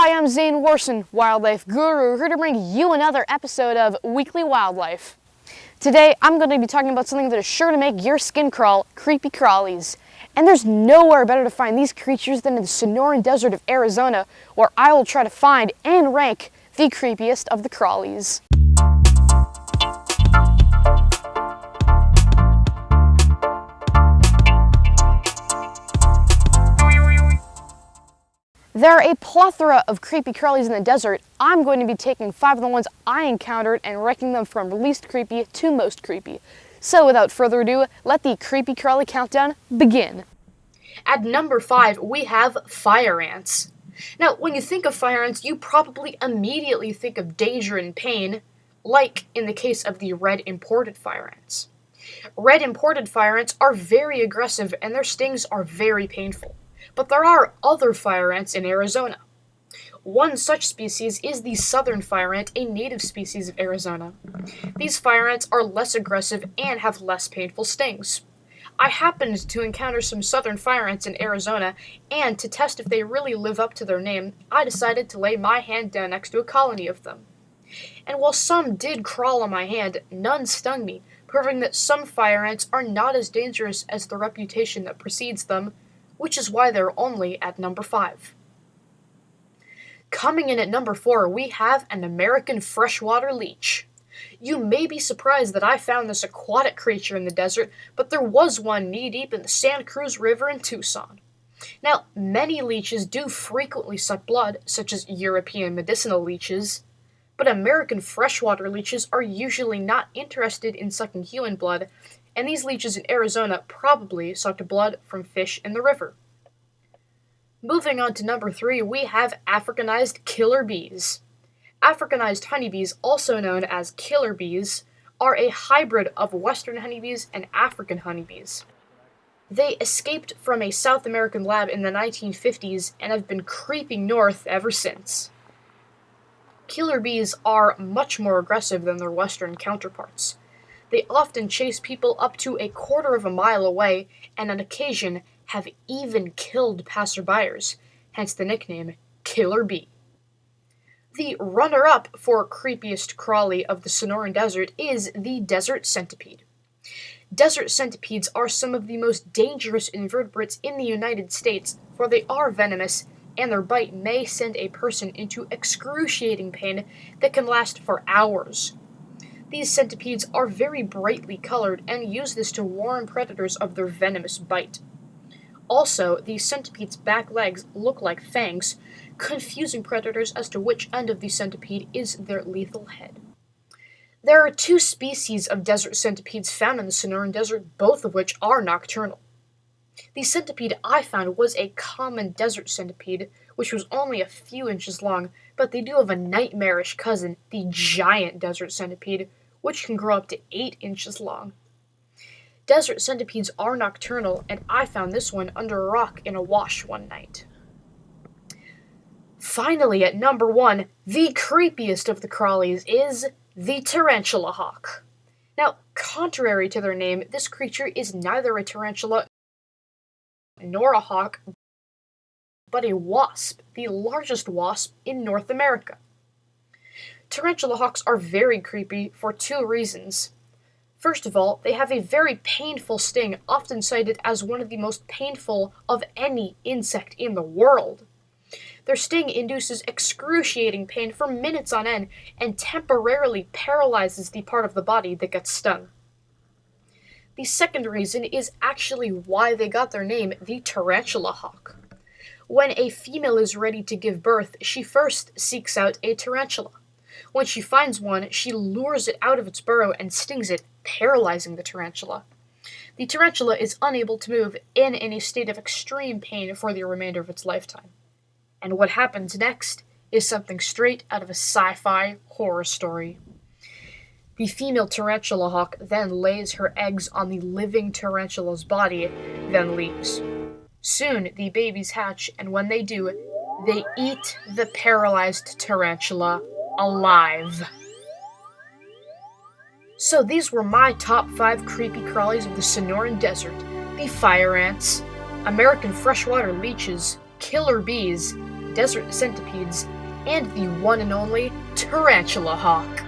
Hi, I'm Zane Warsen, Wildlife Guru, here to bring you another episode of Weekly Wildlife. Today, I'm going to be talking about something that is sure to make your skin crawl, creepy crawlies. And there's nowhere better to find these creatures than in the Sonoran Desert of Arizona, where I will try to find and rank the creepiest of the crawlies. There are a plethora of creepy crawlies in the desert. I'm going to be taking 5 of the ones I encountered and ranking them from least creepy to most creepy. So without further ado, let the creepy crawly countdown begin. At number 5, we have fire ants. Now, when you think of fire ants, you probably immediately think of danger and pain, like in the case of the red imported fire ants. Red imported fire ants are very aggressive and their stings are very painful. But there are other fire ants in Arizona. One such species is the southern fire ant, a native species of Arizona. These fire ants are less aggressive and have less painful stings. I happened to encounter some southern fire ants in Arizona, and to test if they really live up to their name, I decided to lay my hand down next to a colony of them. And while some did crawl on my hand, none stung me, proving that some fire ants are not as dangerous as the reputation that precedes them, which is why they're only at number 5. Coming in at number 4, we have an American freshwater leech. You may be surprised that I found this aquatic creature in the desert, but there was one knee-deep in the Santa Cruz River in Tucson. Now, many leeches do frequently suck blood, such as European medicinal leeches, but American freshwater leeches are usually not interested in sucking human blood, and these leeches in Arizona probably sucked blood from fish in the river. Moving on to number 3, we have Africanized killer bees. Africanized honeybees, also known as killer bees, are a hybrid of western honeybees and African honeybees. They escaped from a South American lab in the 1950s and have been creeping north ever since. Killer bees are much more aggressive than their western counterparts. They often chase people up to a quarter of a mile away, and on occasion have even killed passerbyers, hence the nickname Killer Bee. The runner-up for creepiest crawly of the Sonoran Desert is the desert centipede. Desert centipedes are some of the most dangerous invertebrates in the United States, for they are venomous, and their bite may send a person into excruciating pain that can last for hours. These centipedes are very brightly colored and use this to warn predators of their venomous bite. Also, these centipedes' back legs look like fangs, confusing predators as to which end of the centipede is their lethal head. There are 2 species of desert centipedes found in the Sonoran Desert, both of which are nocturnal. The centipede I found was a common desert centipede, which was only a few inches long, but they do have a nightmarish cousin, the giant desert centipede, which can grow up to 8 inches long. Desert centipedes are nocturnal, and I found this one under a rock in a wash one night. Finally, at number 1, the creepiest of the crawlies is the tarantula hawk. Now, contrary to their name, this creature is neither a tarantula nor a hawk, but a wasp, the largest wasp in North America. Tarantula hawks are very creepy for 2 reasons. First of all, they have a very painful sting, often cited as one of the most painful of any insect in the world. Their sting induces excruciating pain for minutes on end and temporarily paralyzes the part of the body that gets stung. The second reason is actually why they got their name, the tarantula hawk. When a female is ready to give birth, she first seeks out a tarantula. When she finds one, she lures it out of its burrow and stings it, paralyzing the tarantula. The tarantula is unable to move and in a state of extreme pain for the remainder of its lifetime. And what happens next is something straight out of a sci-fi horror story. The female tarantula hawk then lays her eggs on the living tarantula's body, then leaves. Soon, the babies hatch, and when they do, they eat the paralyzed tarantula alive. So these were my top 5 creepy crawlies of the Sonoran Desert. The fire ants, American freshwater leeches, killer bees, desert centipedes, and the one and only tarantula hawk.